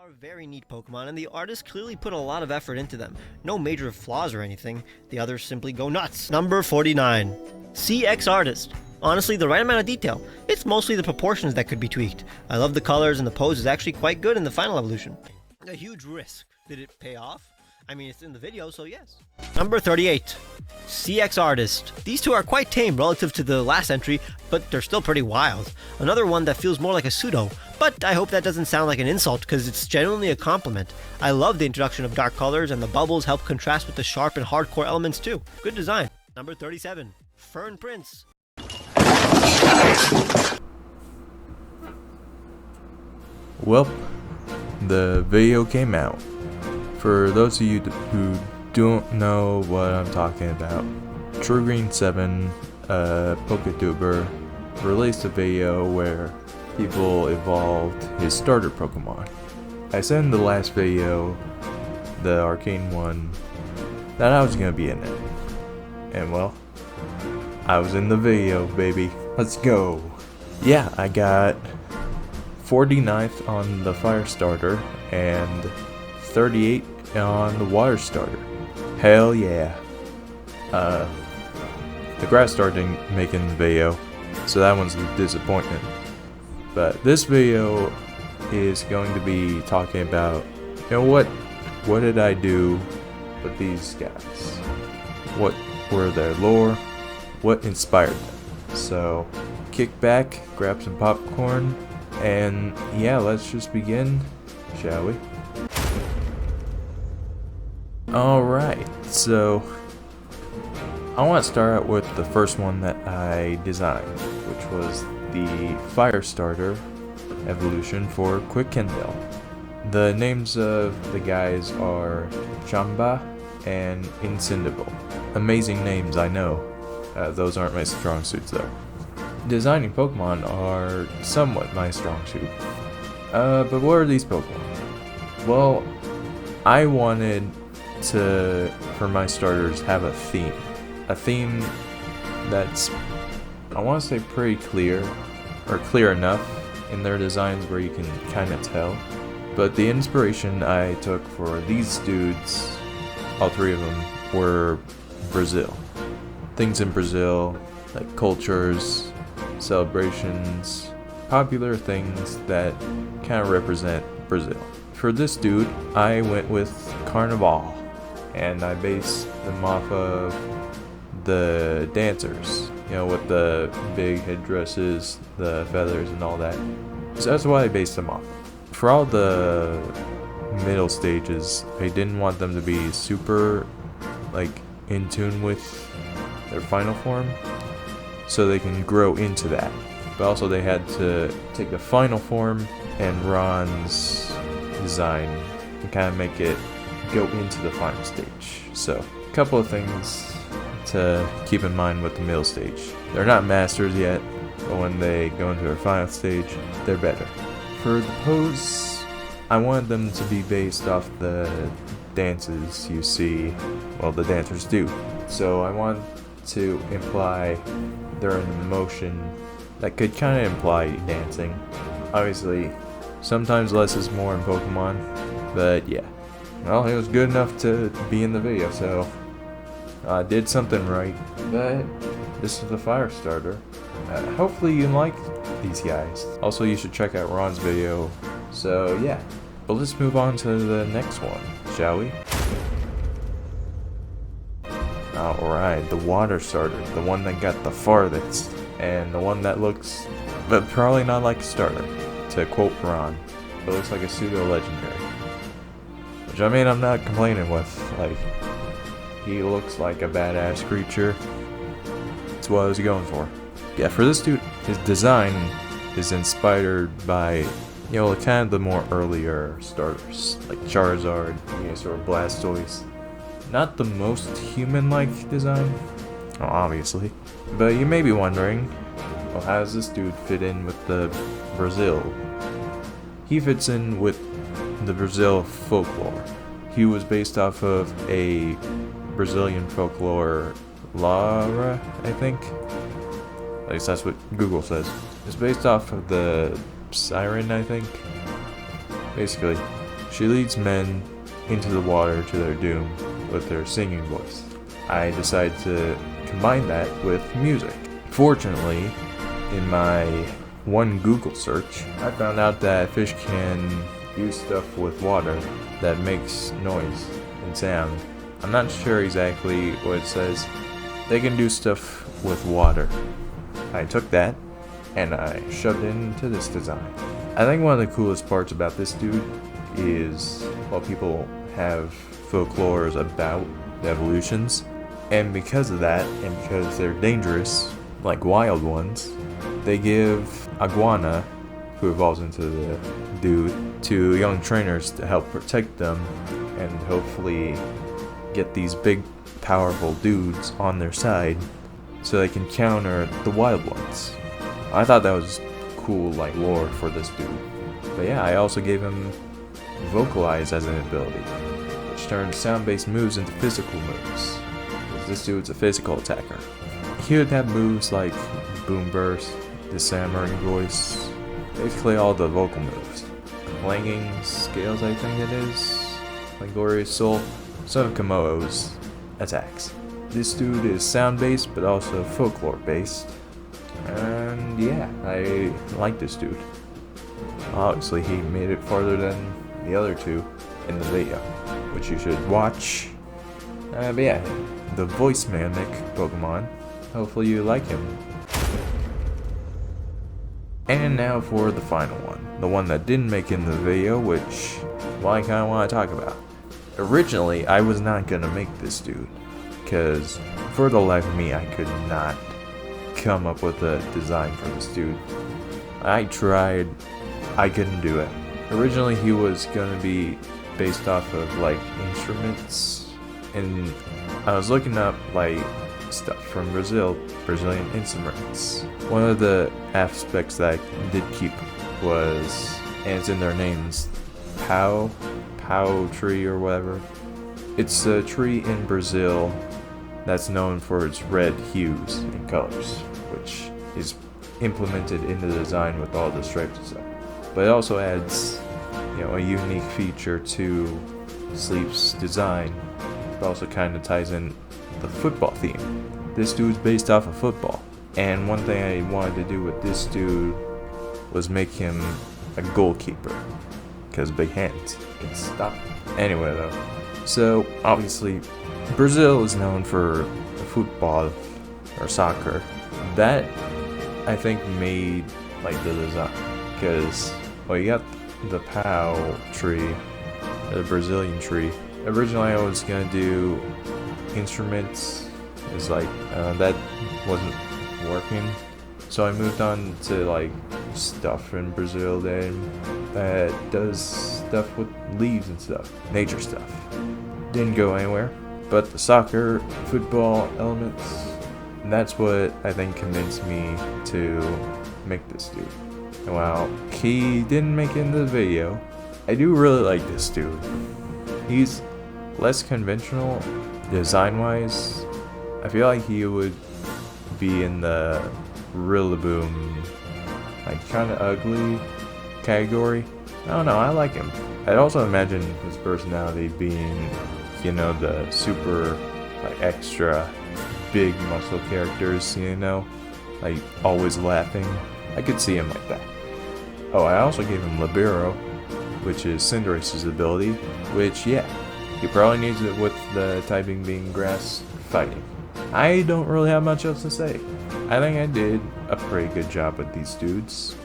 are very neat Pokemon, and the artist clearly put a lot of effort into them. No major flaws or anything. The others simply go nuts. Number 49. CX Artist. Honestly, the right amount of detail. It's mostly the proportions that could be tweaked. I love the colors, and the pose is actually quite good in the final evolution. A huge risk. Did it pay off? I mean, it's in the video, so yes. Number 38. CX Artist. These two are quite tame relative to the last entry, but they're still pretty wild. Another one that feels more like a pseudo, but I hope that doesn't sound like an insult because it's genuinely a compliment. I love the introduction of dark colors, and the bubbles help contrast with the sharp and hardcore elements too. Good design. Number 37. Fern Prince. Well, the video came out. For those of you who don't know what I'm talking about, Truegreen7, a PokeTuber, released a video where people evolved his starter Pokemon. I said in the last video, the arcane one, that I was gonna be in it. And well, I was in the video, baby. Let's go. Yeah, I got 49th on the fire starter and 38 on the water starter. Hell yeah. The grass starter didn't make it in the video, so that one's a disappointment. But this video is going to be talking about, what did I do with these guys? What were their lore? What inspired them? So, kick back, grab some popcorn, and yeah, let's just begin, shall we? Alright, so I want to start out with the first one that I designed, which was the fire starter evolution for Quick Kindle. The names of the guys are Chamba and Incindable. Amazing names, I know. Those aren't my strong suits though. Designing Pokemon are somewhat my strong suit. But what are these Pokemon? Well, I wanted to, for my starters, have a theme. A theme that's, I want to say, pretty clear, or clear enough in their designs where you can kind of tell. But the inspiration I took for these dudes, all three of them, were Brazil. Things in Brazil, like cultures, celebrations, popular things that kind of represent Brazil. For this dude, I went with Carnival, and I based them off of the dancers, with the big headdresses, the feathers, and all that. So that's why I based them off. For all the middle stages, I didn't want them to be super, in tune with their final form, so they can grow into that. But also they had to take the final form and Ron's design and kind of make it go into the final stage. So, a couple of things to keep in mind with the middle stage. They're not masters yet, but when they go into their final stage, they're better. For the pose, I wanted them to be based off the dances you see, the dancers do. So I wanted to imply they're in motion that could kind of imply dancing. Obviously, sometimes less is more in Pokemon, but yeah. Well, it was good enough to be in the video, so I did something right. But this is the fire starter. Hopefully you like these guys. Also, you should check out Ron's video. So yeah, but let's move on to the next one, shall we? Alright, the water starter, the one that got the farthest, and the one that looks, but probably not like a starter, to quote Ron, it looks like a pseudo-legendary. Which, I mean, I'm not complaining with, he looks like a badass creature. That's what I was going for. Yeah, for this dude, his design is inspired by, kind of the more earlier starters, like Charizard, Venusaur, Blastoise. Not the most human-like design, obviously. But you may be wondering, well, how does this dude fit in with the Brazil? He fits in with the Brazil folklore. He was based off of a Brazilian folklore, Lara, I think. At least that's what Google says. It's based off of the siren, I think. Basically, She leads men into the water to their doom with her singing voice. I decided to combine that with music. Fortunately, in my one Google search, I found out that fish can do stuff with water that makes noise and sound. I'm not sure exactly what it says. They can do stuff with water. I took that and I shoved it into this design. I think one of the coolest parts about this dude is, well, people have folklores about the evolutions, and because of that, and because they're dangerous, like wild ones, they give iguana, who evolves into the dude, to young trainers to help protect them and hopefully get these big, powerful dudes on their side so they can counter the wild ones. I thought that was cool, like, lore for this dude. But yeah, I also gave him vocalize as an ability, which turns sound-based moves into physical moves, because this dude's a physical attacker. He would have moves like Boom Burst, Dishammering Voice, basically all the vocal moves. Clanging Scales, I think it is, like Glorious Soul, some of Komodo's attacks. This dude is sound-based, but also folklore-based, and yeah, I like this dude. Obviously, he made it farther than the other two in the video, which you should watch. But yeah, the voice mimic Pokemon. Hopefully you like him. And now for the final one. The one that didn't make it in the video, which, well, I kinda want to talk about. Originally, I was not gonna make this dude, because for the life of me, I could not come up with a design for this dude. I tried, I couldn't do it. Originally, he was gonna be based off of like instruments, and I was looking up like stuff from Brazilian instruments. One of the aspects that I did keep was, and it's in their names, pau tree or whatever. It's a tree in Brazil that's known for its red hues and colors, which is implemented in the design with all the stripes and stuff. But it also adds, a unique feature to Sleep's design. It also kind of ties in the football theme. This dude's based off of football, and one thing I wanted to do with this dude was make him a goalkeeper, because big hands can stop. Anyway though, so obviously Brazil is known for football or soccer. That I think made like the design, because you got the pau tree, the Brazilian tree. Originally I was gonna do instruments, it's like that wasn't working, so I moved on to like stuff in Brazil then that does stuff with leaves and stuff, nature stuff. Didn't go anywhere, but the soccer, football elements, that's what I think convinced me to make this dude. And while he didn't make it into the video, I do really like this dude. He's less conventional design-wise. I feel like he would be in the Rillaboom, like kind of ugly category. I don't know, I like him. I'd also imagine his personality being, the super, like, extra big muscle characters, like always laughing. I could see him like that. Oh, I also gave him Libero, which is Cinderace's ability, which, yeah, he probably needs it with the typing being grass fighting. I don't really have much else to say. I think I did a pretty good job with these dudes.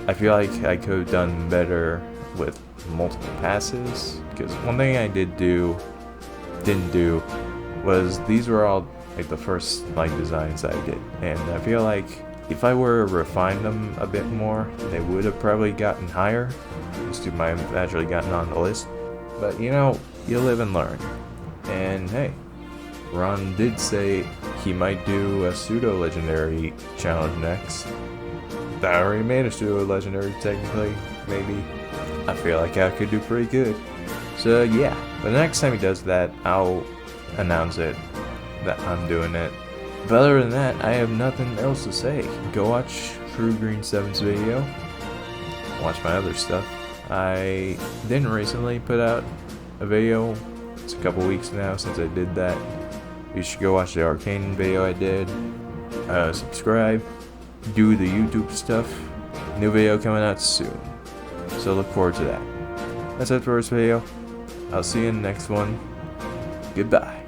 I feel like I could have done better with multiple passes, because one thing I didn't do was these were all like the first designs I did, and I feel like if I were to refine them a bit more, they would have probably gotten higher. This dude might have actually gotten on the list, but you live and learn. And hey, Ron did say he might do a pseudo legendary challenge next. I already made a pseudo legendary technically, maybe. I feel like I could do pretty good. So yeah, but the next time he does that, I'll announce it that I'm doing it. But other than that, I have nothing else to say. Go watch Truegreen7's video. Watch my other stuff. I didn't recently put out a video. It's a couple weeks now since I did that. You should go watch the Arcane video I did. Subscribe. Do the YouTube stuff. New video coming out soon. So look forward to that. That's it for this video. I'll see you in the next one. Goodbye.